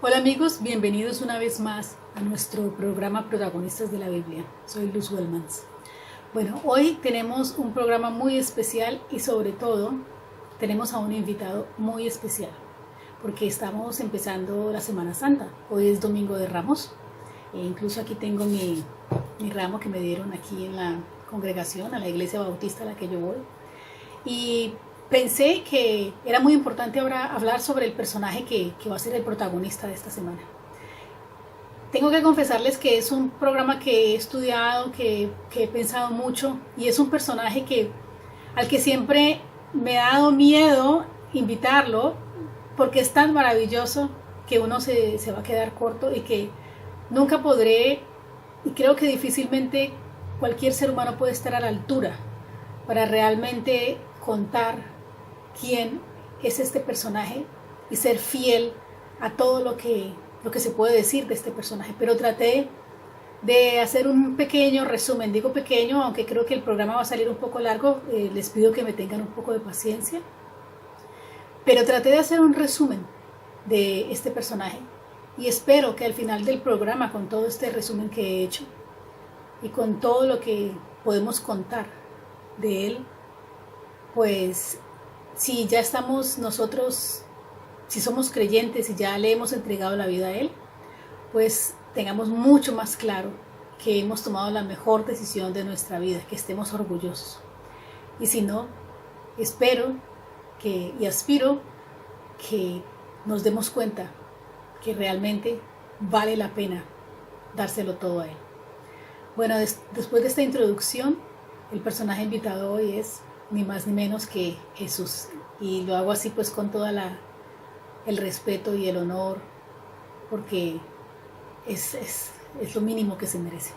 Hola amigos, bienvenidos una vez más a nuestro programa Protagonistas de la Biblia. Soy Luz Wellmans. Bueno, hoy tenemos un programa muy especial y sobre todo tenemos a un invitado muy especial porque estamos empezando la Semana Santa. Hoy es Domingo de Ramos e incluso aquí tengo mi ramo que me dieron aquí en la congregación, a la iglesia bautista a la que yo voy. Y pensé que era muy importante ahora hablar sobre el personaje que va a ser el protagonista de esta semana. Tengo que confesarles que es un programa que he estudiado, que he pensado mucho, y es un personaje al que siempre me ha dado miedo invitarlo, porque es tan maravilloso que uno se va a quedar corto y que nunca podré, y creo que difícilmente cualquier ser humano puede estar a la altura para realmente contar quién es este personaje y ser fiel a todo lo que se puede decir de este personaje. Pero traté de hacer un pequeño resumen, digo pequeño, aunque creo que el programa va a salir un poco largo, les pido que me tengan un poco de paciencia, pero traté de hacer un resumen de este personaje y espero que al final del programa, con todo este resumen que he hecho y con todo lo que podemos contar de él, pues si ya estamos nosotros, si somos creyentes y ya le hemos entregado la vida a él, pues tengamos mucho más claro que hemos tomado la mejor decisión de nuestra vida, que estemos orgullosos. Y si no, espero y aspiro que nos demos cuenta que realmente vale la pena dárselo todo a él. Bueno, después de esta introducción, el personaje invitado hoy es ni más ni menos que Jesús, y lo hago así pues con todo el respeto y el honor, porque es lo mínimo que se merece.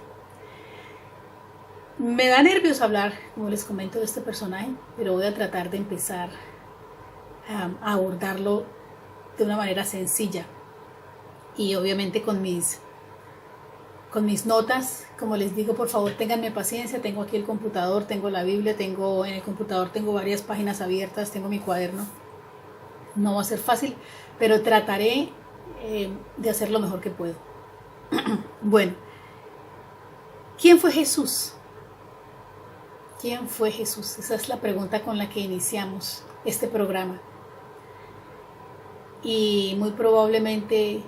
Me da nervios hablar, como les comento, de este personaje, pero voy a tratar de empezar a abordarlo de una manera sencilla y obviamente con mis notas. Como les digo, por favor ténganme paciencia, tengo aquí el computador, tengo la Biblia, en el computador tengo varias páginas abiertas, tengo mi cuaderno. No va a ser fácil, pero trataré de hacer lo mejor que puedo. Bueno, ¿quién fue Jesús? ¿Quién fue Jesús? Esa es la pregunta con la que iniciamos este programa. Y muy probablemente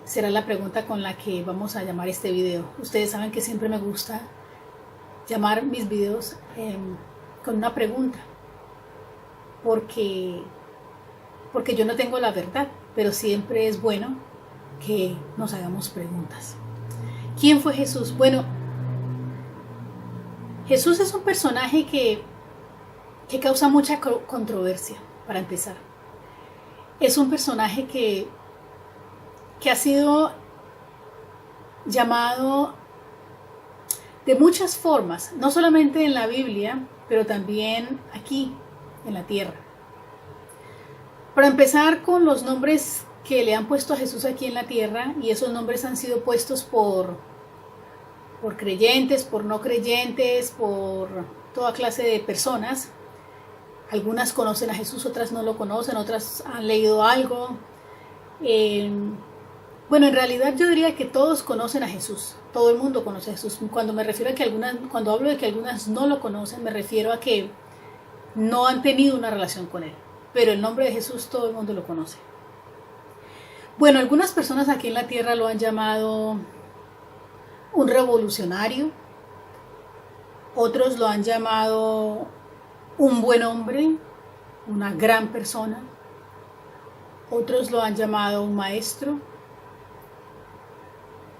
será la pregunta con la que vamos a llamar este video. Ustedes saben que siempre me gusta llamar mis videos con una pregunta, porque yo no tengo la verdad, pero siempre es bueno que nos hagamos preguntas. ¿Quién fue Jesús? Bueno, Jesús es un personaje que causa mucha controversia, para empezar. Es un personaje que ha sido llamado de muchas formas, no solamente en la Biblia, pero también aquí en la tierra. Para empezar con los nombres que le han puesto a Jesús aquí en la tierra, y esos nombres han sido puestos por creyentes, por no creyentes, por toda clase de personas. Algunas conocen a Jesús, otras no lo conocen, otras han leído algo. Bueno, en realidad yo diría que todos conocen a Jesús, todo el mundo conoce a Jesús. Cuando hablo de que algunas no lo conocen, me refiero a que no han tenido una relación con él, pero el nombre de Jesús todo el mundo lo conoce. Bueno, algunas personas aquí en la tierra lo han llamado un revolucionario, otros lo han llamado un buen hombre, una gran persona, otros lo han llamado un maestro.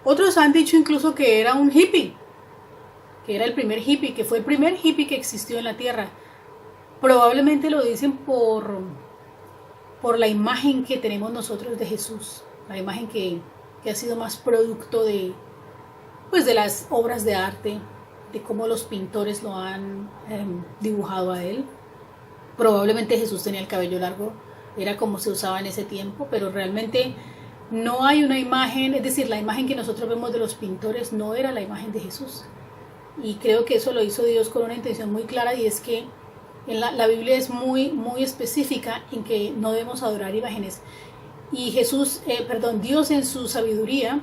Otros han dicho incluso que era un hippie, que era el primer hippie, que fue el primer hippie que existió en la tierra. Probablemente lo dicen por la imagen que tenemos nosotros de Jesús, la imagen que ha sido más producto de las obras de arte, de cómo los pintores lo han dibujado a él. Probablemente Jesús tenía el cabello largo, era como se usaba en ese tiempo, pero realmente no hay una imagen, es decir, la imagen que nosotros vemos de los pintores no era la imagen de Jesús. Y creo que eso lo hizo Dios con una intención muy clara, y es que en la Biblia es muy, muy específica en que no debemos adorar imágenes. Y Dios en su sabiduría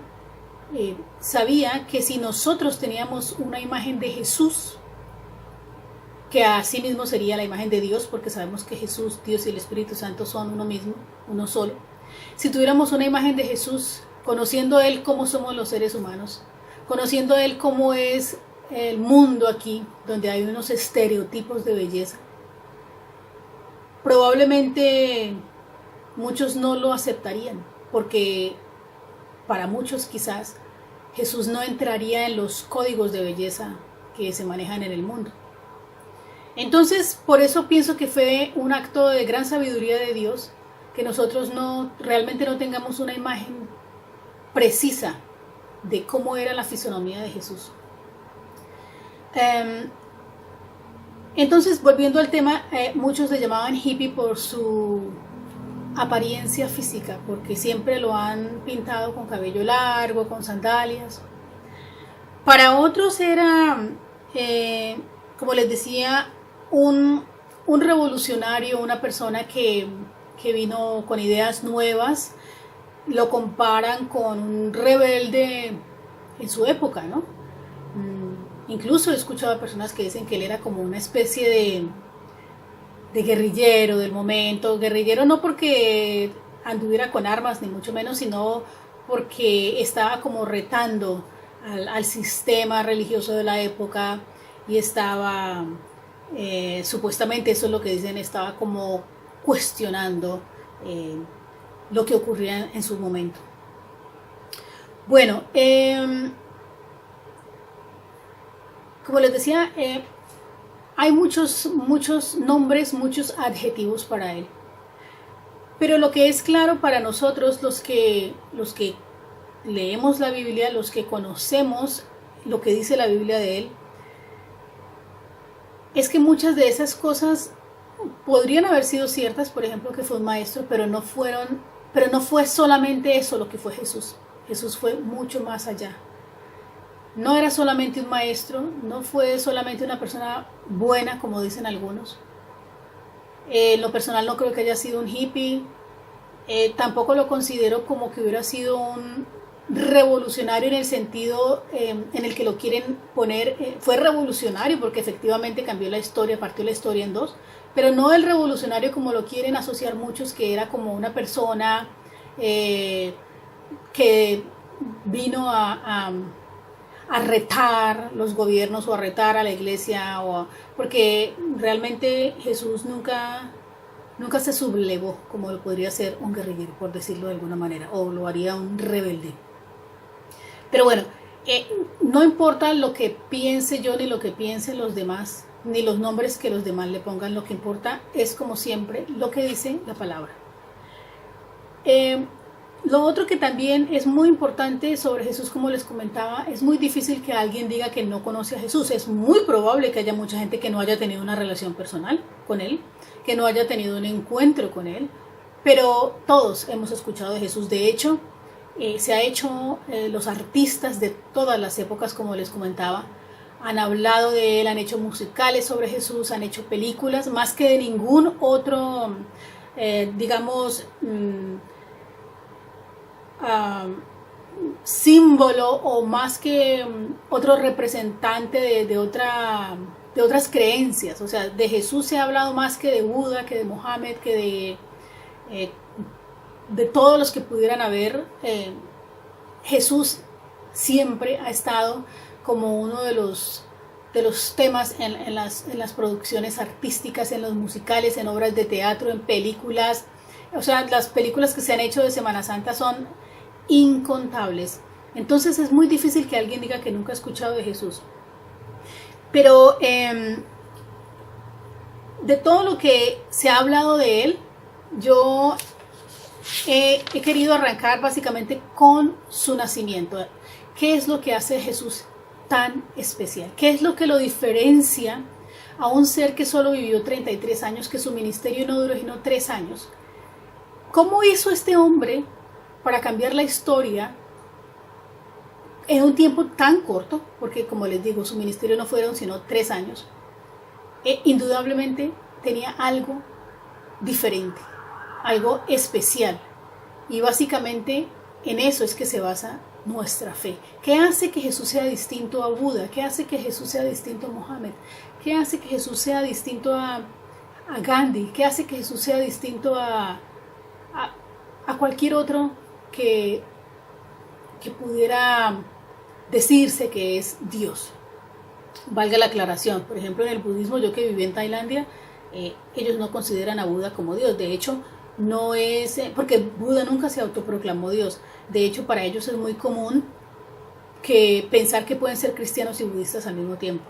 sabía que si nosotros teníamos una imagen de Jesús, que así mismo sería la imagen de Dios, porque sabemos que Jesús, Dios y el Espíritu Santo son uno mismo, uno solo. Si tuviéramos una imagen de Jesús, conociendo a Él cómo somos los seres humanos, conociendo a Él cómo es el mundo aquí, donde hay unos estereotipos de belleza, probablemente muchos no lo aceptarían, porque para muchos quizás Jesús no entraría en los códigos de belleza que se manejan en el mundo. Entonces, por eso pienso que fue un acto de gran sabiduría de Dios, que nosotros realmente no tengamos una imagen precisa de cómo era la fisonomía de Jesús. Entonces, volviendo al tema, muchos le llamaban hippie por su apariencia física, porque siempre lo han pintado con cabello largo, con sandalias. Para otros era, como les decía, un revolucionario, una persona que vino con ideas nuevas. Lo comparan con un rebelde en su época, ¿no? Incluso he escuchado a personas que dicen que él era como una especie de guerrillero del momento. Guerrillero no porque anduviera con armas, ni mucho menos, sino porque estaba como retando al sistema religioso de la época y estaba, supuestamente eso es lo que dicen, estaba como cuestionando lo que ocurría en su momento. Bueno, como les decía, hay muchos nombres, muchos adjetivos para él. Pero lo que es claro para nosotros, los que leemos la Biblia, los que conocemos lo que dice la Biblia de él, es que muchas de esas cosas podrían haber sido ciertas, por ejemplo, que fue un maestro, pero no fue solamente eso lo que fue Jesús. Jesús fue mucho más allá. No era solamente un maestro, no fue solamente una persona buena, como dicen algunos. En lo personal no creo que haya sido un hippie. Tampoco lo considero como que hubiera sido un revolucionario en el sentido en el que lo quieren poner. Fue revolucionario porque efectivamente cambió la historia, partió la historia en dos, pero no el revolucionario como lo quieren asociar muchos, que era como una persona que vino a retar los gobiernos o a retar a la iglesia, porque realmente Jesús nunca se sublevó como lo podría ser un guerrillero, por decirlo de alguna manera, o lo haría un rebelde. Pero bueno, no importa lo que piense yo, ni lo que piensen los demás, ni los nombres que los demás le pongan, lo que importa es, como siempre, lo que dice la palabra. Lo otro que también es muy importante sobre Jesús, como les comentaba, es muy difícil que alguien diga que no conoce a Jesús. Es muy probable que haya mucha gente que no haya tenido una relación personal con Él, que no haya tenido un encuentro con Él, pero todos hemos escuchado de Jesús. De hecho, se ha hecho, los artistas de todas las épocas, como les comentaba, han hablado de Él, han hecho musicales sobre Jesús, han hecho películas, más que de ningún otro, símbolo, o más que otro representante de otras creencias. O sea, de Jesús se ha hablado más que de Buda, que de Mohammed, que de todos los que pudieran haber. Jesús siempre ha estado como uno de los temas en las producciones artísticas, en los musicales, en obras de teatro, en películas. O sea, las películas que se han hecho de Semana Santa son incontables. Entonces es muy difícil que alguien diga que nunca ha escuchado de Jesús. Pero de todo lo que se ha hablado de Él, yo he querido arrancar básicamente con su nacimiento. ¿Qué es lo que hace a Jesús tan especial? ¿Qué es lo que lo diferencia a un ser que solo vivió 33 años, que su ministerio no duró sino 3 años? ¿Cómo hizo este hombre para cambiar la historia en un tiempo tan corto? Porque, como les digo, su ministerio no fueron sino 3 años. Indudablemente tenía algo diferente, algo especial. Y básicamente en eso es que se basa nuestra fe. ¿Qué hace que Jesús sea distinto a Buda? ¿Qué hace que Jesús sea distinto a Mohammed? ¿Qué hace que Jesús sea distinto a Gandhi? ¿Qué hace que Jesús sea distinto a cualquier otro que pudiera decirse que es Dios? Valga la aclaración. Por ejemplo, en el budismo, yo que viví en Tailandia, ellos no consideran a Buda como Dios. De hecho, no es porque Buda nunca se autoproclamó Dios. De hecho, para ellos es muy común pensar que pueden ser cristianos y budistas al mismo tiempo.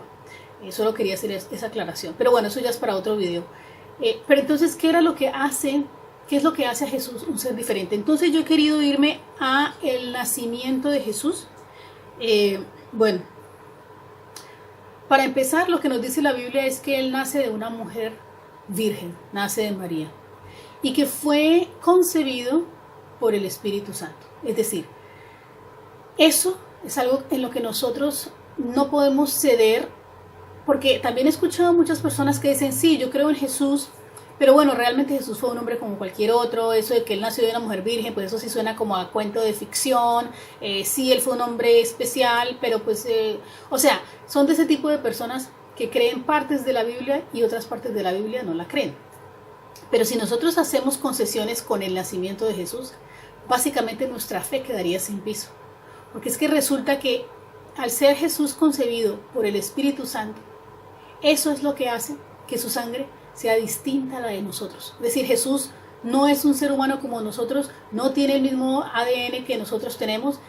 Solo quería hacer esa aclaración. Pero bueno, eso ya es para otro video. Pero entonces, ¿qué es lo que hace a Jesús un ser diferente? Entonces yo he querido irme a el nacimiento de Jesús. Bueno, para empezar, lo que nos dice la Biblia es que Él nace de una mujer virgen, nace de María, y que fue concebido por el Espíritu Santo. Es decir, eso es algo en lo que nosotros no podemos ceder, porque también he escuchado a muchas personas que dicen, sí, yo creo en Jesús, pero bueno, realmente Jesús fue un hombre como cualquier otro. Eso de que Él nació de una mujer virgen, pues eso sí suena como a cuento de ficción. Sí, Él fue un hombre especial, pero pues, o sea, son de ese tipo de personas que creen partes de la Biblia y otras partes de la Biblia no la creen. Pero si nosotros hacemos concesiones con el nacimiento de Jesús, básicamente nuestra fe quedaría sin piso. Porque es que resulta que al ser Jesús concebido por el Espíritu Santo, eso es lo que hace que su sangre sea distinta a la de nosotros. Es decir, Jesús no es un ser humano como nosotros, no tiene el mismo ADN que nosotros tenemos,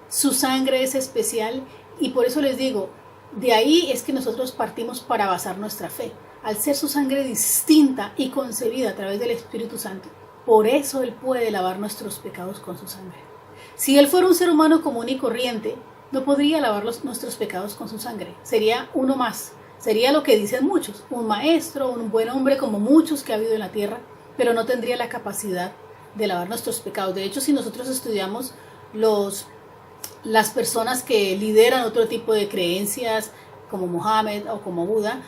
su sangre es especial, y por eso les digo, de ahí es que nosotros partimos para basar nuestra fe. Al ser su sangre distinta y concebida a través del Espíritu Santo, por eso Él puede lavar nuestros pecados con su sangre. Si Él fuera un ser humano común y corriente, no podría lavar nuestros pecados con su sangre, sería uno más. Sería lo que dicen muchos, un maestro, un buen hombre como muchos que ha habido en la tierra, pero no tendría la capacidad de lavar nuestros pecados. De hecho, si nosotros estudiamos las personas que lideran otro tipo de creencias, como Mohammed o como Buda,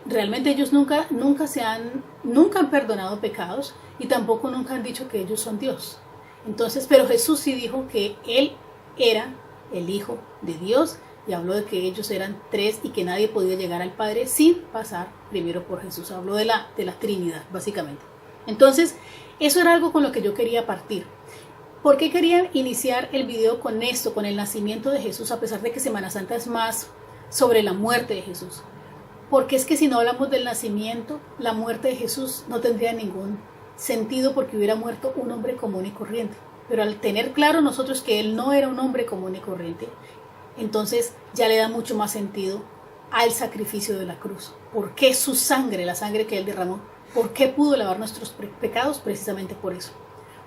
realmente ellos nunca han perdonado pecados y tampoco nunca han dicho que ellos son Dios. Entonces, pero Jesús sí dijo que Él era el Hijo de Dios, y habló de que ellos eran tres y que nadie podía llegar al Padre sin pasar primero por Jesús. Habló de la Trinidad, básicamente. Entonces, eso era algo con lo que yo quería partir. ¿Por qué quería iniciar el video con esto, con el nacimiento de Jesús, a pesar de que Semana Santa es más sobre la muerte de Jesús? Porque es que si no hablamos del nacimiento, la muerte de Jesús no tendría ningún sentido, porque hubiera muerto un hombre común y corriente. Pero al tener claro nosotros que Él no era un hombre común y corriente, entonces ya le da mucho más sentido al sacrificio de la cruz. ¿Por qué su sangre, la sangre que Él derramó? ¿Por qué pudo lavar nuestros pecados? Precisamente por eso.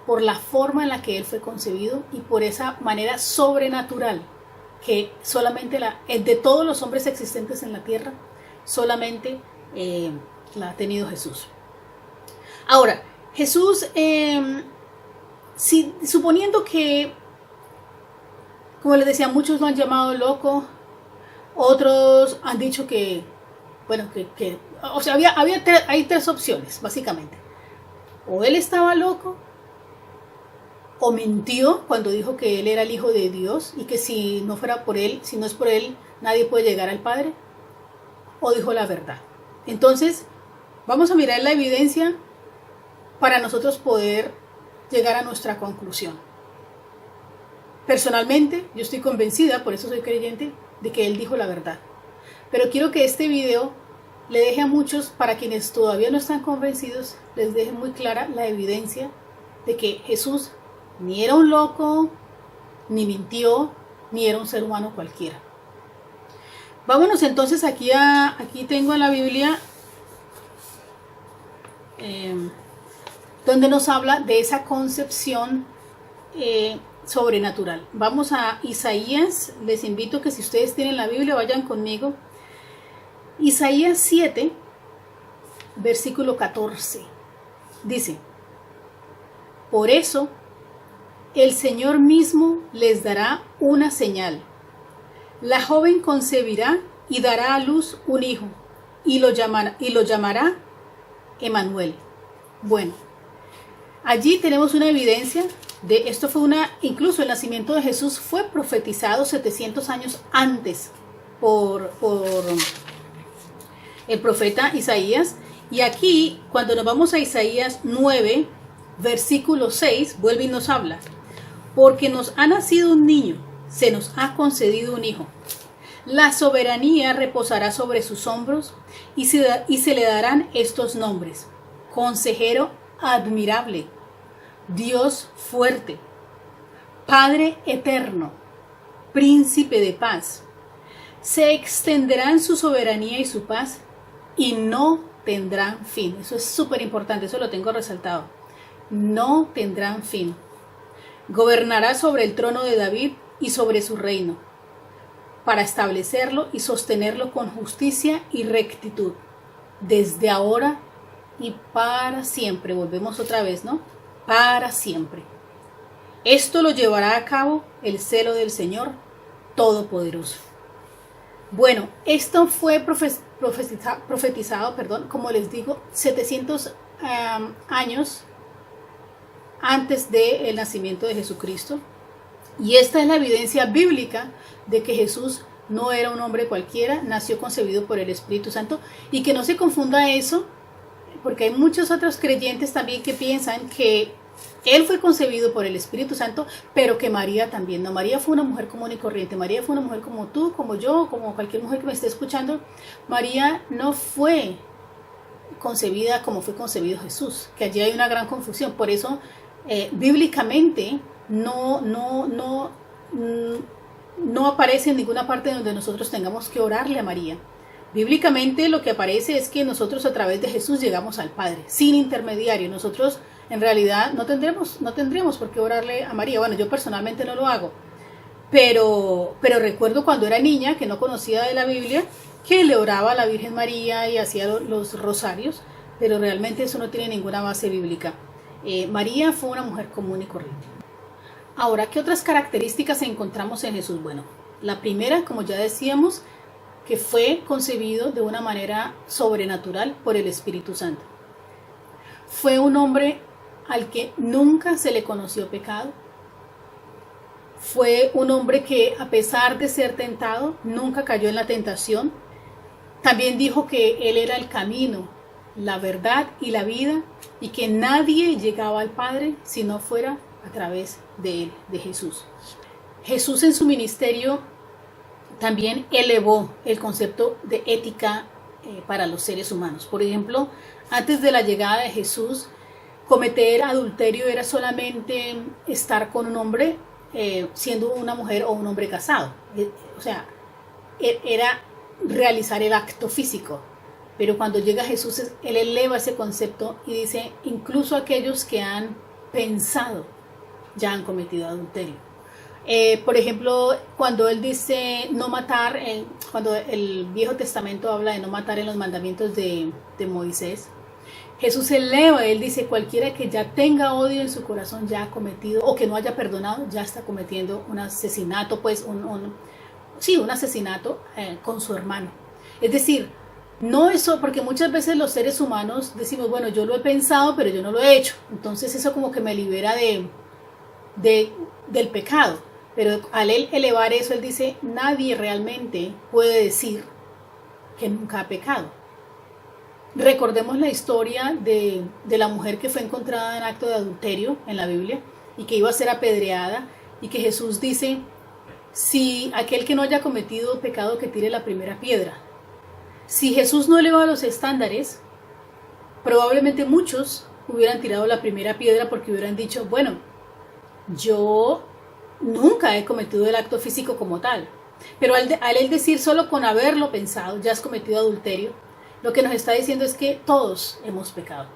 Por la forma en la que Él fue concebido y por esa manera sobrenatural que solamente de todos los hombres existentes en la tierra, solamente la ha tenido Jesús. Ahora, Jesús, suponiendo que, como les decía, muchos lo han llamado loco, otros han dicho que, bueno, o sea, hay tres opciones, básicamente. O él estaba loco, o mintió cuando dijo que él era el Hijo de Dios y que si no fuera por él, si no es por él, nadie puede llegar al Padre, o dijo la verdad. Entonces, vamos a mirar la evidencia para nosotros poder llegar a nuestra conclusión. Personalmente, yo estoy convencida, por eso soy creyente, de que Él dijo la verdad. Pero quiero que este video le deje a muchos, para quienes todavía no están convencidos, les deje muy clara la evidencia de que Jesús ni era un loco, ni mintió, ni era un ser humano cualquiera. Vámonos entonces aquí tengo en la Biblia donde nos habla de esa concepción sobrenatural. Vamos a Isaías. Les invito que si ustedes tienen la Biblia vayan conmigo. Isaías 7, versículo 14. Dice: por eso el Señor mismo les dará una señal. La joven concebirá y dará a luz un hijo, y lo llamará Emmanuel. Bueno, allí tenemos una evidencia Esto fue incluso el nacimiento de Jesús fue profetizado 700 años antes por el profeta Isaías. Y aquí, cuando nos vamos a Isaías 9, versículo 6, vuelve y nos habla. Porque nos ha nacido un niño, se nos ha concedido un hijo. La soberanía reposará sobre sus hombros y se le darán estos nombres: Consejero admirable, Dios fuerte, Padre eterno, Príncipe de paz. Se extenderán su soberanía y su paz y no tendrán fin. Eso es súper importante, eso lo tengo resaltado. No tendrán fin. Gobernará sobre el trono de David y sobre su reino, para establecerlo y sostenerlo con justicia y rectitud, desde ahora y para siempre. Volvemos otra vez, ¿no? Para siempre. Esto lo llevará a cabo el celo del Señor Todopoderoso. Bueno, esto fue profetizado, como les digo, 700 años antes del nacimiento de Jesucristo. Y esta es la evidencia bíblica de que Jesús no era un hombre cualquiera, nació concebido por el Espíritu Santo. Y que no se confunda eso, porque hay muchos otros creyentes también que piensan que Él fue concebido por el Espíritu Santo, pero que María también. No, María fue una mujer común y corriente. María fue una mujer como tú, como yo, como cualquier mujer que me esté escuchando. María no fue concebida como fue concebido Jesús, que allí hay una gran confusión. Por eso, bíblicamente, no aparece en ninguna parte donde nosotros tengamos que orarle a María. Bíblicamente lo que aparece es que nosotros a través de Jesús llegamos al Padre, sin intermediario. Nosotros en realidad no tendríamos por qué orarle a María. Bueno, yo personalmente no lo hago, pero recuerdo cuando era niña, que no conocía de la Biblia, que le oraba a la Virgen María y hacía los rosarios, pero realmente eso no tiene ninguna base bíblica. María fue una mujer común y corriente. Ahora, ¿qué otras características encontramos en Jesús? Bueno, la primera, como ya decíamos, que fue concebido de una manera sobrenatural por el Espíritu Santo. Fue un hombre al que nunca se le conoció pecado. Fue un hombre que, a pesar de ser tentado, nunca cayó en la tentación. También dijo que Él era el camino, la verdad y la vida, y que nadie llegaba al Padre si no fuera a través de Él, de Jesús. Jesús en su ministerio también elevó el concepto de ética para los seres humanos. Por ejemplo, antes de la llegada de Jesús, cometer adulterio era solamente estar con un hombre siendo una mujer o un hombre casado. O sea, era realizar el acto físico. Pero cuando llega Jesús, Él eleva ese concepto y dice, incluso aquellos que han pensado ya han cometido adulterio. Por ejemplo, cuando Él dice no matar, cuando el Viejo Testamento habla de no matar en los mandamientos de Moisés, Jesús eleva, Él dice, cualquiera que ya tenga odio en su corazón ya ha cometido, o que no haya perdonado, ya está cometiendo un asesinato, pues un asesinato con su hermano. Es decir, no eso, porque muchas veces los seres humanos decimos, bueno, yo lo he pensado, pero yo no lo he hecho. Entonces eso como que me libera del pecado. Pero al Él elevar eso, Él dice, nadie realmente puede decir que nunca ha pecado. Recordemos la historia de la mujer que fue encontrada en acto de adulterio en la Biblia y que iba a ser apedreada, y que Jesús dice, si aquel que no haya cometido pecado que tire la primera piedra. Si Jesús no eleva los estándares, probablemente muchos hubieran tirado la primera piedra porque hubieran dicho, bueno, yo nunca he cometido el acto físico como tal. Pero al Él decir solo con haberlo pensado ya has cometido adulterio, lo que nos está diciendo es que todos hemos pecado.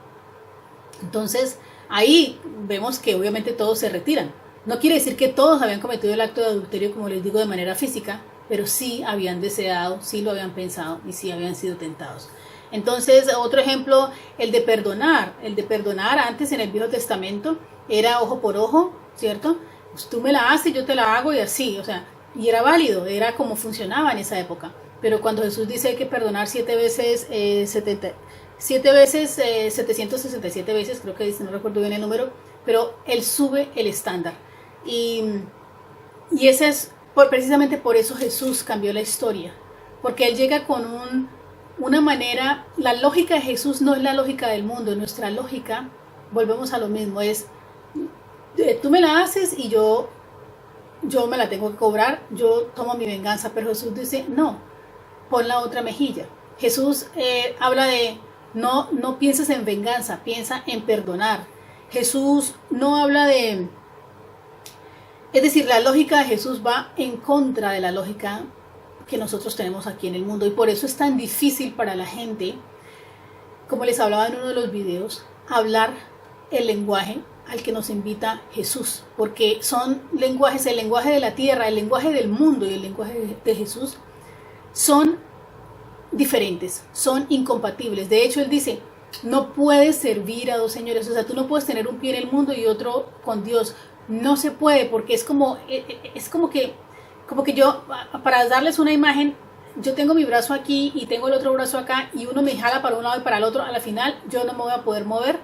Entonces ahí vemos que obviamente todos se retiran. No quiere decir que todos habían cometido el acto de adulterio, como les digo, de manera física, pero sí habían deseado, sí lo habían pensado y sí habían sido tentados. Entonces, otro ejemplo, el de perdonar. El de perdonar antes en el Viejo Testamento era ojo por ojo, ¿cierto? Pues tú me la haces, yo te la hago y así, o sea, y era válido, era como funcionaba en esa época. Pero cuando Jesús dice que perdonar 7 veces, 767 veces, creo que dice, no recuerdo bien el número, pero Él sube el estándar. Y ese es, precisamente por eso Jesús cambió la historia, porque Él llega con una manera, la lógica de Jesús no es la lógica del mundo, nuestra lógica, volvemos a lo mismo, es tú me la haces y yo me la tengo que cobrar, yo tomo mi venganza, pero Jesús dice, no, pon la otra mejilla. Jesús habla de, no pienses en venganza, piensa en perdonar. Jesús no habla de, es decir, la lógica de Jesús va en contra de la lógica que nosotros tenemos aquí en el mundo, y por eso es tan difícil para la gente, como les hablaba en uno de los videos, hablar el lenguaje al que nos invita Jesús, porque son lenguajes, el lenguaje de la tierra, el lenguaje del mundo y el lenguaje de Jesús son diferentes, son incompatibles. De hecho, Él dice, no puedes servir a dos señores, o sea, tú no puedes tener un pie en el mundo y otro con Dios, no se puede, porque es como que yo, para darles una imagen, yo tengo mi brazo aquí y tengo el otro brazo acá y uno me jala para un lado y para el otro, a la final yo no me voy a poder mover,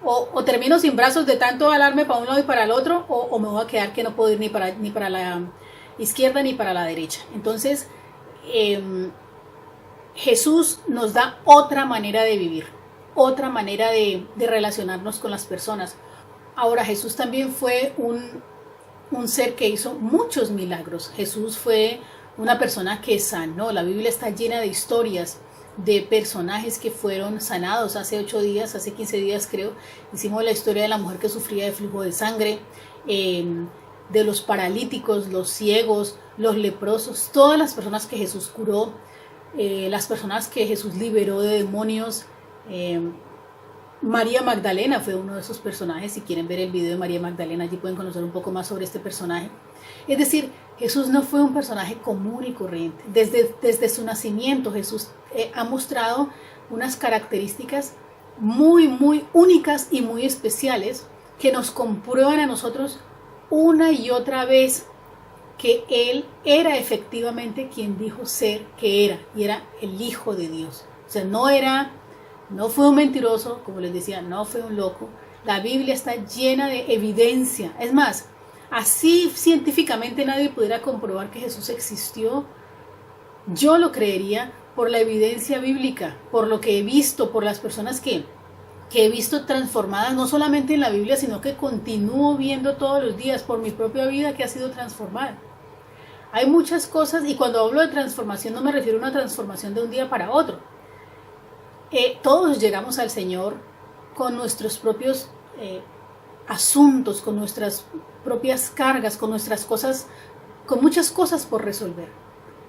o termino sin brazos de tanto jalarme para un lado y para el otro, o me voy a quedar que no puedo ir ni para la izquierda ni para la derecha. Entonces Jesús nos da otra manera de vivir, otra manera de relacionarnos con las personas. Ahora, Jesús también fue un ser que hizo muchos milagros. Jesús fue una persona que sanó. La Biblia está llena de historias de personajes que fueron sanados. Hace 8 días, hace 15 días creo, hicimos la historia de la mujer que sufría de flujo de sangre, de los paralíticos, los ciegos, los leprosos, todas las personas que Jesús curó, las personas que Jesús liberó de demonios. María Magdalena fue uno de esos personajes. Si quieren ver el video de María Magdalena, allí pueden conocer un poco más sobre este personaje. Es decir, Jesús no fue un personaje común y corriente. Desde su nacimiento Jesús ha mostrado unas características muy, muy únicas y muy especiales que nos comprueban a nosotros una y otra vez que Él era efectivamente quien dijo ser que era, y era el Hijo de Dios. O sea, no fue un mentiroso, como les decía, no fue un loco. La Biblia está llena de evidencia. Es más, así científicamente nadie pudiera comprobar que Jesús existió, yo lo creería por la evidencia bíblica, por lo que he visto, por las personas que he visto transformadas, no solamente en la Biblia, sino que continúo viendo todos los días por mi propia vida que ha sido transformada. Hay muchas cosas, y cuando hablo de transformación no me refiero a una transformación de un día para otro. Todos llegamos al Señor con nuestros propios asuntos, con nuestras propias cargas, con nuestras cosas, con muchas cosas por resolver.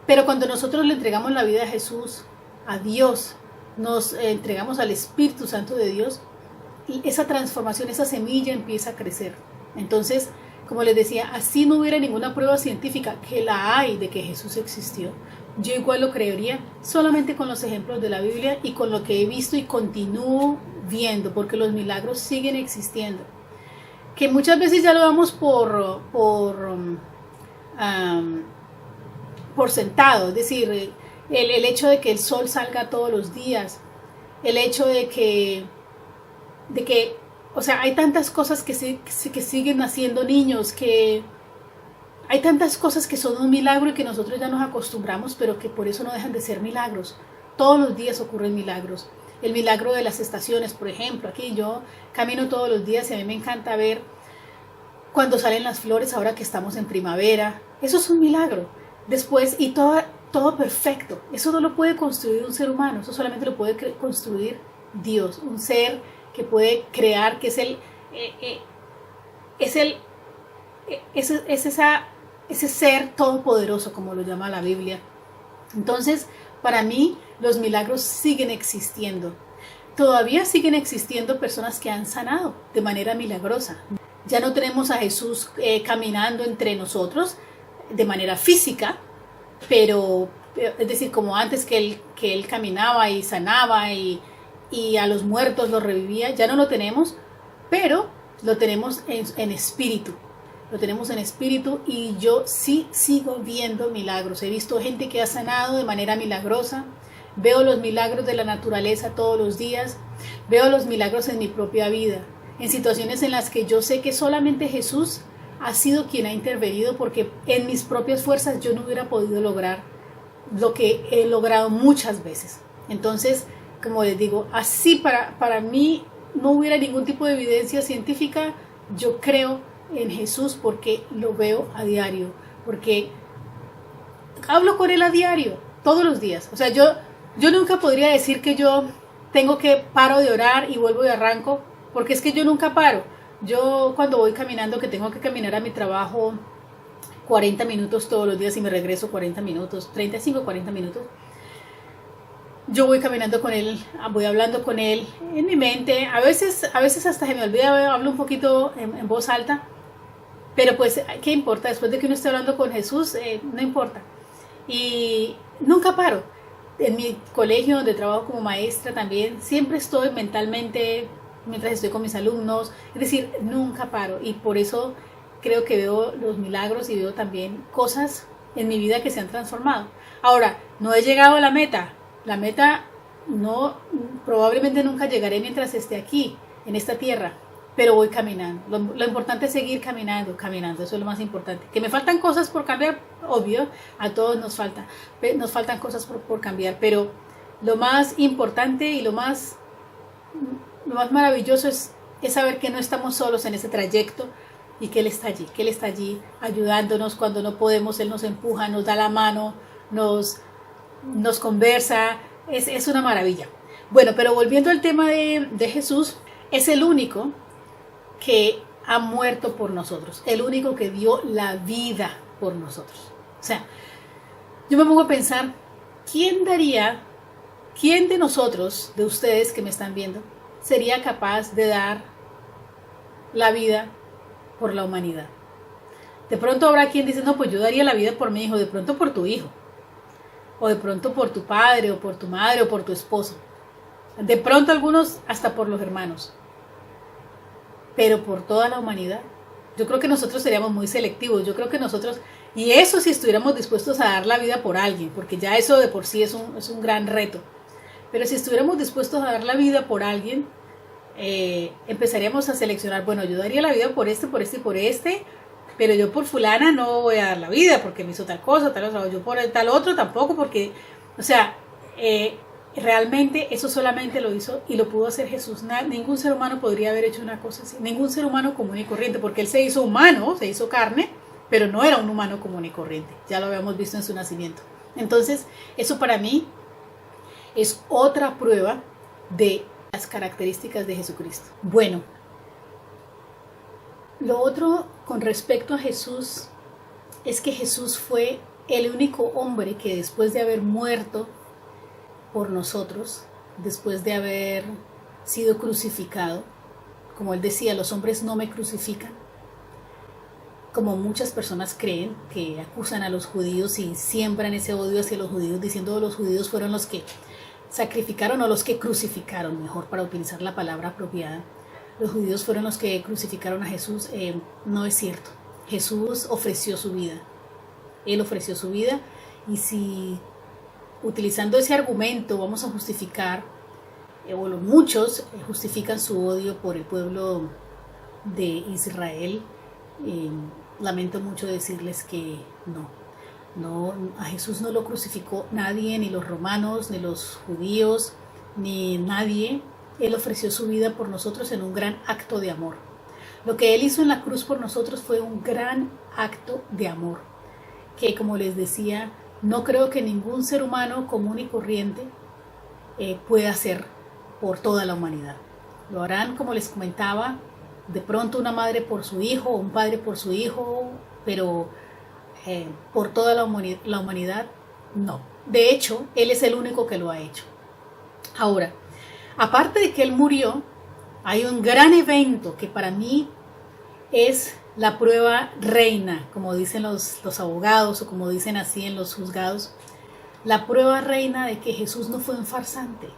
Pero cuando nosotros le entregamos la vida a Jesús, a Dios, nos entregamos al Espíritu Santo de Dios, y esa transformación, esa semilla empieza a crecer. Entonces, como les decía, así no hubiera ninguna prueba científica, que la hay, de que Jesús existió, yo igual lo creería solamente con los ejemplos de la Biblia y con lo que he visto y continúo viendo, porque los milagros siguen existiendo. Que muchas veces ya lo damos por sentado, es decir, el hecho de que el sol salga todos los días, el hecho de que o sea, hay tantas cosas que siguen naciendo niños, que hay tantas cosas que son un milagro y que nosotros ya nos acostumbramos, pero que por eso no dejan de ser milagros. Todos los días ocurren milagros. El milagro de las estaciones, por ejemplo. Aquí yo camino todos los días y a mí me encanta ver cuando salen las flores, ahora que estamos en primavera. Eso es un milagro. Después, y todo perfecto. Eso no lo puede construir un ser humano, eso solamente lo puede construir Dios, un ser que puede crear, que ese ser todopoderoso, como lo llama la Biblia. Entonces, para mí, los milagros siguen existiendo. Todavía siguen existiendo personas que han sanado de manera milagrosa. Ya no tenemos a Jesús caminando entre nosotros de manera física, pero, es decir, como antes que él caminaba y sanaba y a los muertos los revivía, ya no lo tenemos, pero lo tenemos en espíritu. Lo tenemos en espíritu, y yo sí sigo viendo milagros. He visto gente que ha sanado de manera milagrosa. Veo los milagros de la naturaleza todos los días. Veo los milagros en mi propia vida. en situaciones en las que yo sé que solamente Jesús ha sido quien ha intervenido, porque en mis propias fuerzas yo no hubiera podido lograr lo que he logrado muchas veces. Entonces, como les digo, así para mí no hubiera ningún tipo de evidencia científica, yo creo en Jesús porque lo veo a diario, porque hablo con Él a diario, todos los días. O sea, yo nunca podría decir que yo tengo que paro de orar y vuelvo y arranco, porque es que yo nunca paro. Yo cuando voy caminando, que tengo que caminar a mi trabajo 40 minutos todos los días y me regreso 40 minutos, 35, 40 minutos, yo voy caminando con Él, voy hablando con Él en mi mente, a veces hasta se me olvida, hablo un poquito en voz alta, pero pues, ¿qué importa? Después de que uno esté hablando con Jesús, no importa. Y nunca paro. En mi colegio, donde trabajo como maestra también, siempre estoy mentalmente, mientras estoy con mis alumnos, es decir, nunca paro. Y por eso creo que veo los milagros y veo también cosas en mi vida que se han transformado. Ahora, no he llegado a la meta no, probablemente nunca llegaré mientras esté aquí, en esta tierra, pero voy caminando. Lo importante es seguir caminando, eso es lo más importante. Que me faltan cosas por cambiar, obvio, a todos nos faltan cosas por cambiar, pero lo más importante y lo más maravilloso es saber que no estamos solos en ese trayecto y que Él está allí ayudándonos cuando no podemos. Él nos empuja, nos da la mano, nos conversa, es una maravilla. Bueno, pero volviendo al tema de Jesús, es el único que ha muerto por nosotros, el único que dio la vida por nosotros. O sea, yo me pongo a pensar, ¿quién de nosotros, de ustedes que me están viendo, sería capaz de dar la vida por la humanidad? De pronto habrá quien dice, no, pues yo daría la vida por mi hijo, de pronto por tu hijo, o de pronto por tu padre, o por tu madre, o por tu esposo. De pronto algunos hasta por los hermanos. Pero por toda la humanidad, yo creo que nosotros seríamos muy selectivos. Yo creo que nosotros, y eso si estuviéramos dispuestos a dar la vida por alguien, porque ya eso de por sí es un gran reto. Pero si estuviéramos dispuestos a dar la vida por alguien, empezaríamos a seleccionar, bueno, yo daría la vida por este, y por este, pero yo por fulana no voy a dar la vida porque me hizo tal cosa, tal otra, o yo por tal otro tampoco, porque, o sea, realmente eso solamente lo hizo y lo pudo hacer Jesús. Ningún ser humano podría haber hecho una cosa así, ningún ser humano común y corriente, porque Él se hizo humano, se hizo carne, pero no era un humano común y corriente, ya lo habíamos visto en su nacimiento. Entonces, eso para mí es otra prueba de las características de Jesucristo. Bueno, lo otro con respecto a Jesús es que Jesús fue el único hombre que después de haber muerto por nosotros, después de haber sido crucificado, como Él decía, los hombres no me crucifican, como muchas personas creen, que acusan a los judíos y siembran ese odio hacia los judíos, diciendo que los judíos fueron los que sacrificaron o los que crucificaron, mejor para utilizar la palabra apropiada. Los judíos fueron los que crucificaron a Jesús. No es cierto. Jesús ofreció su vida. Él ofreció su vida, y si utilizando ese argumento vamos a justificar, o muchos justifican su odio por el pueblo de Israel, lamento mucho decirles que no, a Jesús no lo crucificó nadie, ni los romanos, ni los judíos, ni nadie. Él ofreció su vida por nosotros en un gran acto de amor. Lo que Él hizo en la cruz por nosotros fue un gran acto de amor, que, como les decía, no creo que ningún ser humano común y corriente pueda hacer por toda la humanidad. Lo harán, como les comentaba, de pronto una madre por su hijo, un padre por su hijo, pero por toda la humanidad, no. De hecho, Él es el único que lo ha hecho. Ahora, aparte de que Él murió, hay un gran evento que para mí es la prueba reina, como dicen los abogados, o como dicen así en los juzgados, la prueba reina de que Jesús no fue un farsante,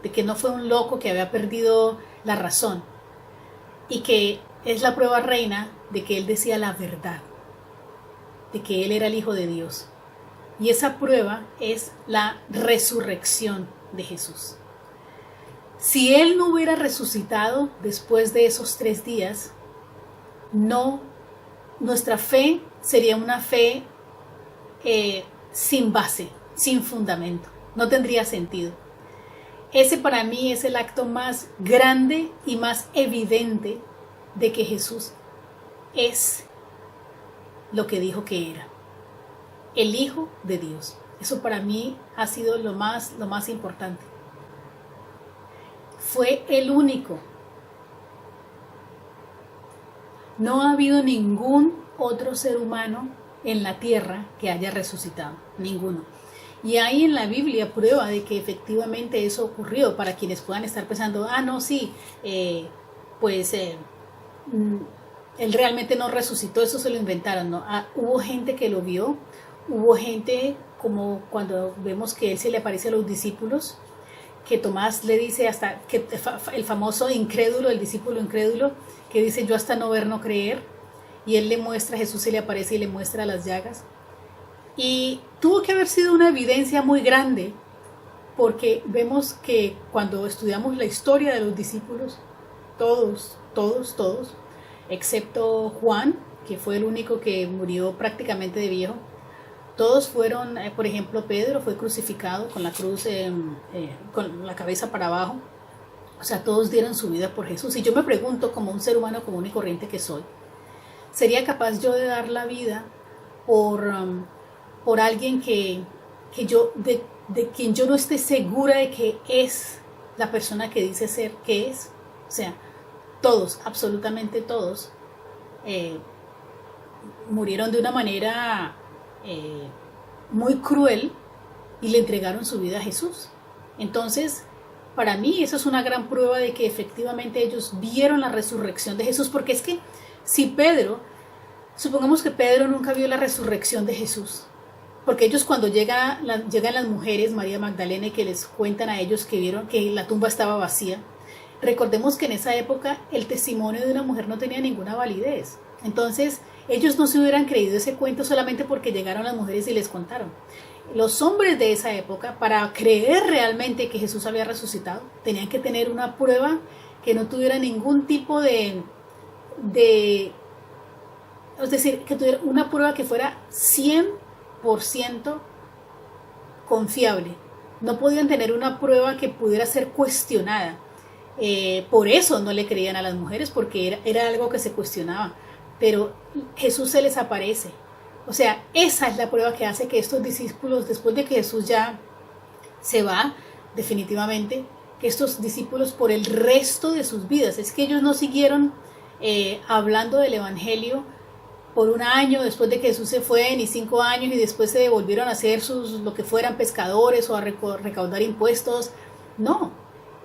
de que no fue un loco que había perdido la razón, y que es la prueba reina de que Él decía la verdad, de que Él era el Hijo de Dios. Y esa prueba es la resurrección de Jesús. Si Él no hubiera resucitado después de esos 3 días, nuestra fe sería una fe sin base, sin fundamento. No tendría sentido. Ese para mí es el acto más grande y más evidente de que Jesús es lo que dijo que era, el Hijo de Dios. Eso para mí ha sido lo más importante. Fue el único. No ha habido ningún otro ser humano en la tierra que haya resucitado, ninguno. Y hay en la Biblia prueba de que efectivamente eso ocurrió, para quienes puedan estar pensando, no, sí, él realmente no resucitó, eso se lo inventaron, ¿no? Hubo gente que lo vio, hubo gente como cuando vemos que él se le aparece a los discípulos, que Tomás le dice hasta, que el famoso incrédulo, el discípulo incrédulo, que dice yo hasta no ver, no creer, y él le muestra, Jesús se le aparece y le muestra las llagas. Y tuvo que haber sido una evidencia muy grande, porque vemos que cuando estudiamos la historia de los discípulos, todos, excepto Juan, que fue el único que murió prácticamente de viejo, todos fueron, por ejemplo, Pedro fue crucificado con la cruz, con la cabeza para abajo. O sea, todos dieron su vida por Jesús. Y yo me pregunto, como un ser humano común y corriente que soy, ¿sería capaz yo de dar la vida por alguien de quien yo no esté segura de que es la persona que dice ser que es? O sea, todos, absolutamente todos, murieron de una manera muy cruel y le entregaron su vida a Jesús. Entonces, para mí eso es una gran prueba de que efectivamente ellos vieron la resurrección de Jesús, porque es que si supongamos que Pedro nunca vio la resurrección de Jesús, porque ellos cuando llegan las mujeres, María Magdalena, y que les cuentan a ellos que vieron que la tumba estaba vacía, recordemos que en esa época el testimonio de una mujer no tenía ninguna validez. Entonces ellos no se hubieran creído ese cuento solamente porque llegaron las mujeres y les contaron. Los hombres de esa época, para creer realmente que Jesús había resucitado, tenían que tener una prueba que no tuviera ningún tipo es decir, que tuviera una prueba que fuera 100% confiable. No podían tener una prueba que pudiera ser cuestionada. Por eso no le creían a las mujeres, porque era algo que se cuestionaba. Pero Jesús se les aparece. O sea, esa es la prueba que hace que estos discípulos, después de que Jesús ya se va, definitivamente, que estos discípulos por el resto de sus vidas, es que ellos no siguieron hablando del Evangelio por 1 año después de que Jesús se fue, ni 5 años, y después se volvieron a hacer lo que fueran pescadores o a recaudar impuestos. No,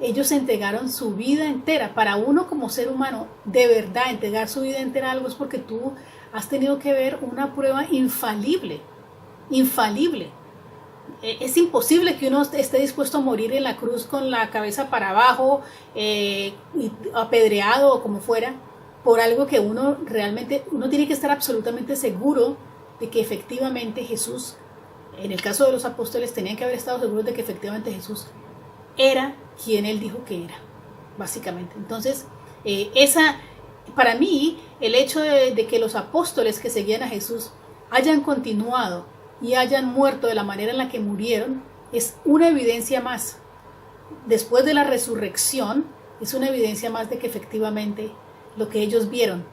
ellos entregaron su vida entera. Para uno como ser humano, de verdad, entregar su vida entera a algo es porque tú has tenido que ver una prueba infalible. Es imposible que uno esté dispuesto a morir en la cruz con la cabeza para abajo, y apedreado o como fuera, por algo que uno tiene que estar absolutamente seguro de que efectivamente Jesús, en el caso de los apóstoles, tenían que haber estado seguros de que efectivamente Jesús era quien él dijo que era, básicamente. Entonces, para mí, el hecho de que los apóstoles que seguían a Jesús hayan continuado y hayan muerto de la manera en la que murieron, es una evidencia más. Después de la resurrección, es una evidencia más de que efectivamente lo que ellos vieron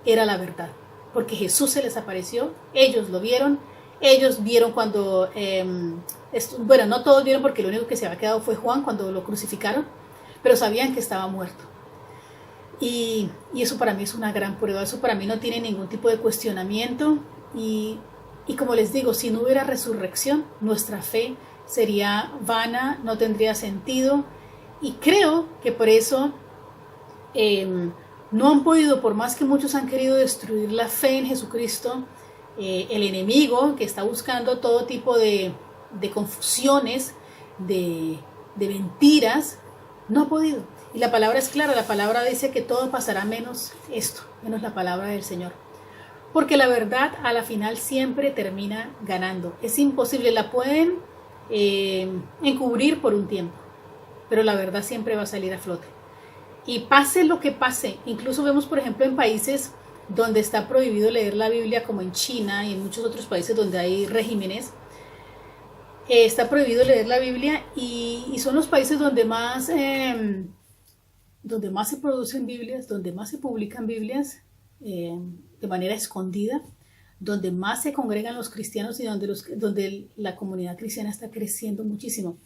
era la verdad, porque Jesús se les apareció, ellos lo vieron, ellos vieron cuando, no todos vieron, porque lo único que se había quedado fue Juan cuando lo crucificaron, pero sabían que estaba muerto. Y eso para mí es una gran prueba, eso para mí no tiene ningún tipo de cuestionamiento, y como les digo, si no hubiera resurrección, nuestra fe sería vana, no tendría sentido, y creo que por eso no han podido, por más que muchos han querido destruir la fe en Jesucristo, el enemigo que está buscando todo tipo de confusiones, de mentiras, no ha podido. Y la palabra es clara, la palabra dice que todo pasará menos esto, menos la palabra del Señor. Porque la verdad a la final siempre termina ganando. Es imposible, la pueden encubrir por un tiempo, pero la verdad siempre va a salir a flote. Y pase lo que pase, incluso vemos por ejemplo en países donde está prohibido leer la Biblia, como en China y en muchos otros países donde hay regímenes, está prohibido leer la Biblia y son los países donde más se producen Biblias, donde más se publican Biblias de manera escondida, donde más se congregan los cristianos y donde la comunidad cristiana está creciendo muchísimo.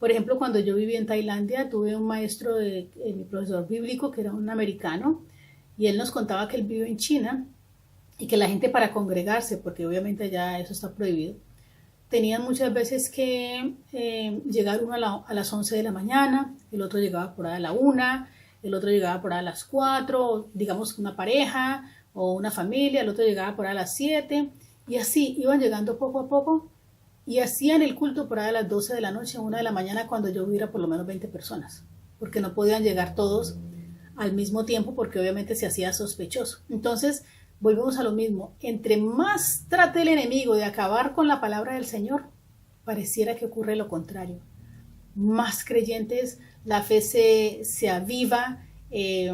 Por ejemplo, cuando yo viví en Tailandia, tuve un maestro, mi profesor bíblico, que era un americano, y él nos contaba que él vive en China y que la gente, para congregarse, porque obviamente ya eso está prohibido, tenían muchas veces que llegar uno a las 11 de la mañana, el otro llegaba por ahí a la 1, el otro llegaba por ahí a las 4, digamos una pareja o una familia, el otro llegaba por ahí a las 7, y así iban llegando poco a poco, y hacían el culto por ahí a las 12 de la noche, 1 de la mañana, cuando yo hubiera por lo menos 20 personas, porque no podían llegar todos al mismo tiempo, porque obviamente se hacía sospechoso. Entonces, volvemos a lo mismo. Entre más trate el enemigo de acabar con la palabra del Señor, pareciera que ocurre lo contrario. Más creyentes, la fe se aviva y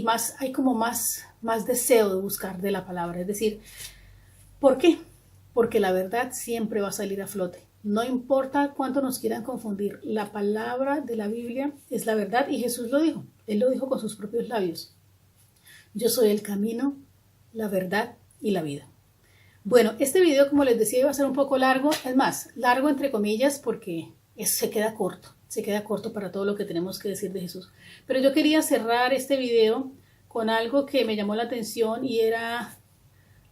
más, hay como más deseo de buscar de la palabra. Es decir, ¿por qué? Porque la verdad siempre va a salir a flote. No importa cuánto nos quieran confundir, la palabra de la Biblia es la verdad, y Jesús lo dijo. Él lo dijo con sus propios labios. Yo soy el camino, la verdad y la vida. Bueno, este video, como les decía, iba a ser un poco largo. Es más, largo entre comillas, porque se queda corto para todo lo que tenemos que decir de Jesús. Pero yo quería cerrar este video con algo que me llamó la atención, y era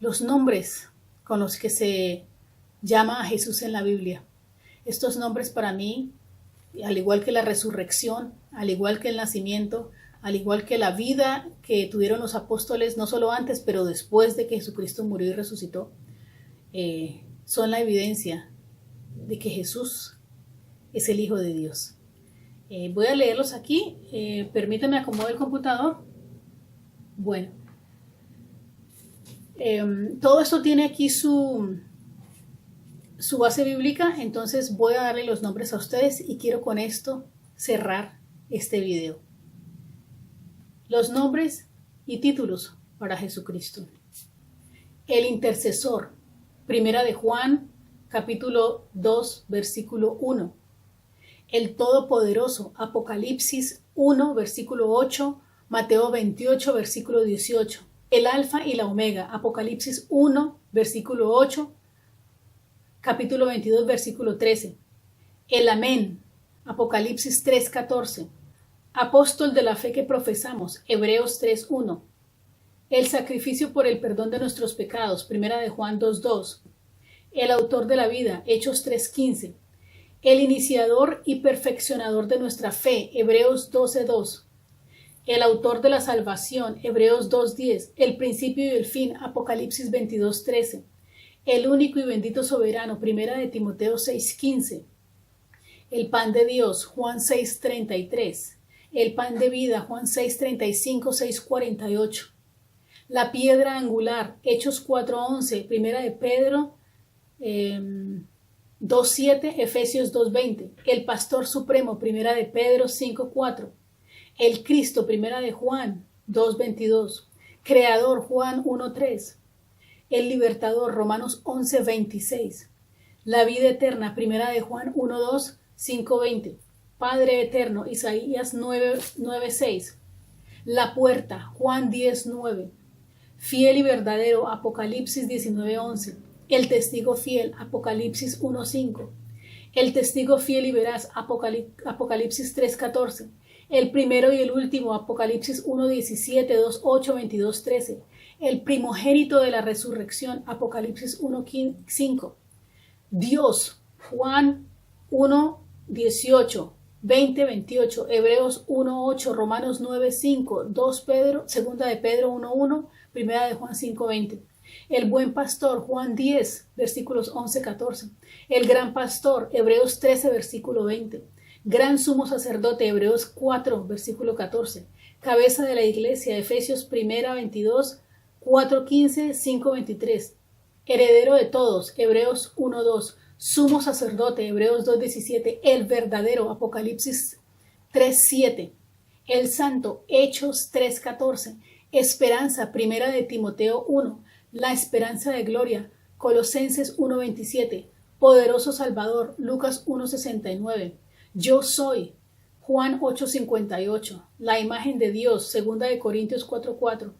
los nombres con los que se llama a Jesús en la Biblia. Estos nombres, para mí, al igual que la resurrección, al igual que el nacimiento, al igual que la vida que tuvieron los apóstoles, no solo antes, pero después de que Jesucristo murió y resucitó, son la evidencia de que Jesús es el Hijo de Dios. Voy a leerlos aquí. Permítanme acomodar el computador. Bueno, todo esto tiene aquí su base bíblica, entonces voy a darle los nombres a ustedes y quiero con esto cerrar este video. Los nombres y títulos para Jesucristo. El intercesor, Primera de Juan, capítulo 2, versículo 1. El Todopoderoso, Apocalipsis 1, versículo 8, Mateo 28, versículo 18. El Alfa y la Omega, Apocalipsis 1, versículo 8, capítulo 22, versículo 13. El Amén, Apocalipsis 3, 14. Apóstol de la fe que profesamos, Hebreos 3, 1. El sacrificio por el perdón de nuestros pecados, Primera de Juan 2, 2. El autor de la vida, Hechos 3, 15. El iniciador y perfeccionador de nuestra fe, Hebreos 12, 2. El autor de la salvación, Hebreos 2, 10. El principio y el fin, Apocalipsis 22, 13. El único y bendito soberano, Primera de Timoteo 6:15. El pan de Dios, Juan 6:33. El pan de vida, Juan 6:35, 6:48. La piedra angular, Hechos 4:11. Primera de Pedro 2:7, Efesios 2:20. El pastor supremo, Primera de Pedro 5:4. El Cristo, Primera de Juan 2:22. Creador, Juan 1:3. El libertador, Romanos 11:26. La vida eterna, Primera de Juan 1:2, 5:20. Padre eterno, Isaías 9:6. La puerta, Juan 10:9. Fiel y verdadero, Apocalipsis 19:11. El testigo fiel, Apocalipsis 1:5. El testigo fiel y veraz, Apocalipsis 3:14. El primero y el último, Apocalipsis 1:17, 2:8, 22:13. El primogénito de la resurrección, Apocalipsis 1:5. Dios, Juan 1:18, 20:28, Hebreos 1:8, Romanos 9:5, 2 de Pedro 1:1, Primera de Juan 5:20. El buen pastor, Juan 10, versículos 11-14. El gran pastor, Hebreos 13, versículo 20. Gran sumo sacerdote, Hebreos 4, versículo 14. Cabeza de la iglesia, Efesios 1:22, 4:15, 5:23. Heredero de todos, Hebreos 1:2. sumo sacerdote, Hebreos 2:17, el verdadero, Apocalipsis 3:7, el santo, Hechos 3:14, esperanza, primera de Timoteo 1, la esperanza de gloria, Colosenses 1:27, poderoso Salvador, Lucas 1:69, yo soy, Juan 8:58, la imagen de Dios, segunda de Corintios 4:4,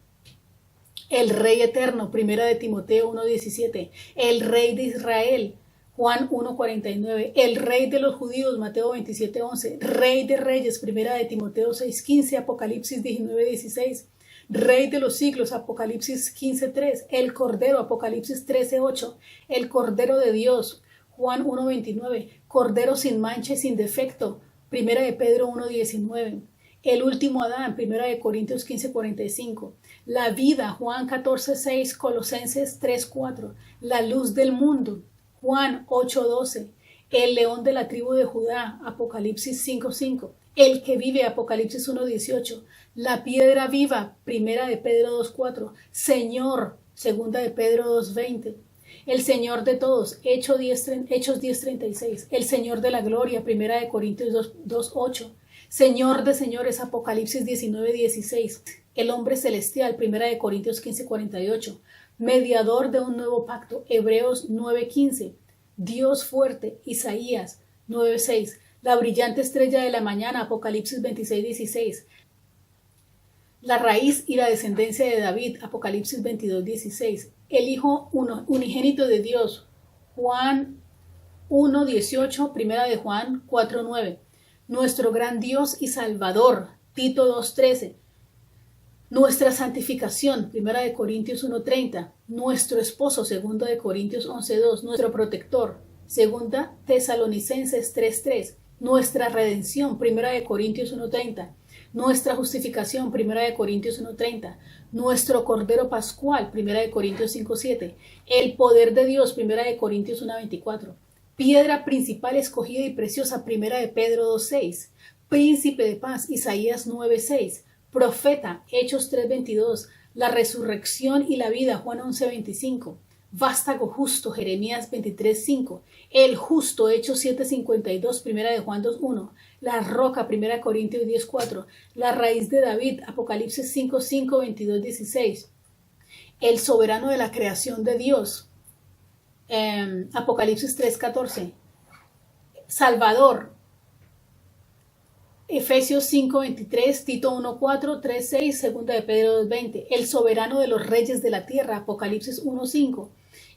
el Rey eterno, primera de Timoteo 1:17, el Rey de Israel, Juan 1:49, el Rey de los judíos, Mateo 27:11, Rey de reyes, primera de Timoteo 6:15, Apocalipsis 19:16, Rey de los siglos, Apocalipsis 15:3, el Cordero, Apocalipsis 13:8, el Cordero de Dios, Juan 1:29, Cordero sin mancha y sin defecto, primera de Pedro 1:19, el último Adán, primera de Corintios 15:45, la vida, Juan 14:6, Colosenses 3:4, la luz del mundo, Juan 8:12, el león de la tribu de Judá, Apocalipsis 5:5, el que vive, Apocalipsis 1:18, la piedra viva, primera de Pedro 2:4, Señor, segunda de Pedro 2:20, el Señor de todos, Hechos 10:36, el Señor de la gloria, primera de Corintios 2:8, Señor de señores, Apocalipsis 19:16, el hombre celestial, primera de Corintios 15:48, mediador de un nuevo pacto, Hebreos 9:15, Dios fuerte, Isaías 9:6, la brillante estrella de la mañana, Apocalipsis 26:16, la raíz y la descendencia de David, Apocalipsis 22:16, el Hijo unigénito de Dios, Juan 1:18, primera de Juan 4:9, nuestro gran Dios y Salvador, Tito 2:13, nuestra santificación, primera de Corintios 1:30, nuestro esposo, segunda de Corintios 11:2, nuestro protector, segunda Tesalonicenses 3:3, nuestra redención, primera de Corintios 1:30, nuestra justificación, primera de Corintios 1:30, nuestro Cordero Pascual, primera de Corintios 5:7, el poder de Dios, primera de Corintios 1:24, piedra principal escogida y preciosa, primera de Pedro 2:6, príncipe de paz, Isaías 9:6, profeta, Hechos 3:22, la resurrección y la vida, Juan 11:25, vástago justo, Jeremías 23:5, el justo, Hechos 7:52, primera de Juan 2:1, la roca, primera de Corintios 10:4, la raíz de David, Apocalipsis 5:5, 22:16, el soberano de la creación de Dios, Apocalipsis 3:14, Salvador, Efesios 5:23, Tito 1:4, 3:6, segunda de Pedro 2:20, el soberano de los reyes de la tierra, Apocalipsis 1:5,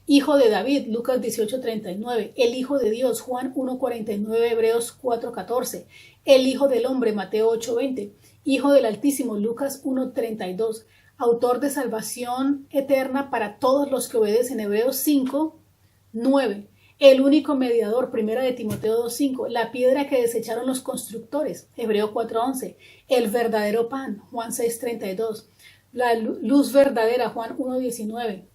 Hijo de David, Lucas 18:39, el Hijo de Dios, Juan 1:49, Hebreos 4:14, el Hijo del Hombre, Mateo 8:20, Hijo del Altísimo, Lucas 1:32, autor de salvación eterna para todos los que obedecen, Hebreos 5:9, el único mediador, primera de Timoteo 2:5, la piedra que desecharon los constructores, Hebreo 4:11, el verdadero pan, Juan 6:32, la luz verdadera, Juan 1:9,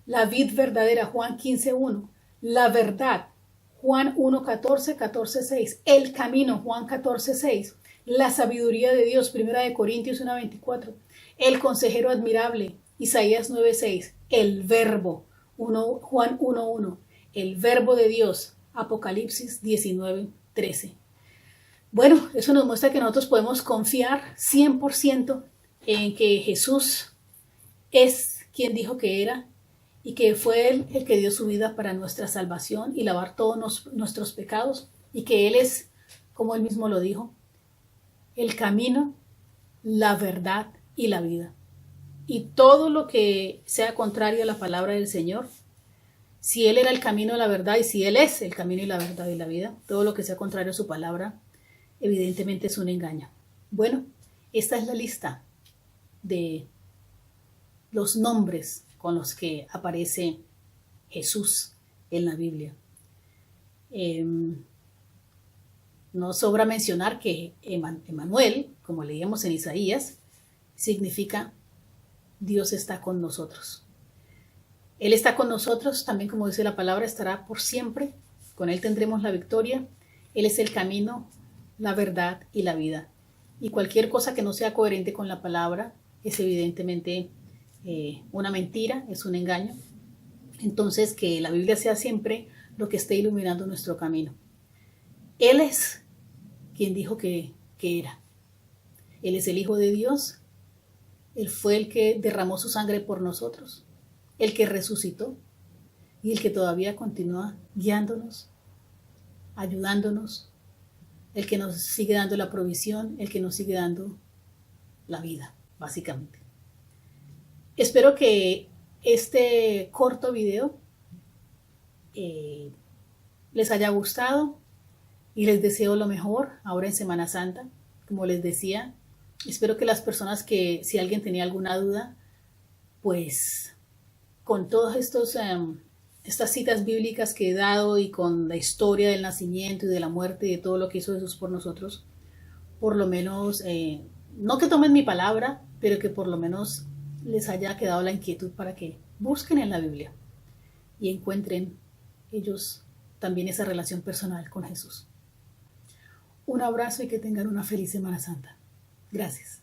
la vid verdadera, Juan 15:1, la verdad, Juan 1:14, 14:6, el camino, Juan 14:6, la sabiduría de Dios, primera de Corintios 1:24, el consejero admirable, Isaías 9:6, el verbo, Juan 1:1, el verbo de Dios, Apocalipsis 19:13. Bueno, eso nos muestra que nosotros podemos confiar 100% en que Jesús es quien dijo que era y que fue Él el que dio su vida para nuestra salvación y lavar todos nuestros pecados, y que Él es, como Él mismo lo dijo, el camino, la verdad y la vida. Y todo lo que sea contrario a la palabra del Señor, si Él era el camino, la verdad, y si Él es el camino y la verdad y la vida, todo lo que sea contrario a su palabra, evidentemente es un engaño. Bueno, esta es la lista de los nombres con los que aparece Jesús en la Biblia. No sobra mencionar que Emmanuel, como leíamos en Isaías, significa Dios está con nosotros. Él está con nosotros, también como dice la palabra, estará por siempre. Con Él tendremos la victoria. Él es el camino, la verdad y la vida. Y cualquier cosa que no sea coherente con la palabra es evidentemente una mentira, es un engaño. Entonces, que la Biblia sea siempre lo que esté iluminando nuestro camino. Él es quien dijo que era. Él es el Hijo de Dios. Él fue el que derramó su sangre por nosotros, el que resucitó y el que todavía continúa guiándonos, ayudándonos, el que nos sigue dando la provisión, el que nos sigue dando la vida, básicamente. Espero que este corto video les haya gustado y les deseo lo mejor ahora en Semana Santa. Como les decía, espero que las personas que, si alguien tenía alguna duda, pues con todas estas citas bíblicas que he dado y con la historia del nacimiento y de la muerte y de todo lo que hizo Jesús por nosotros, por lo menos, no que tomen mi palabra, pero que por lo menos les haya quedado la inquietud para que busquen en la Biblia y encuentren ellos también esa relación personal con Jesús. Un abrazo y que tengan una feliz Semana Santa. Gracias.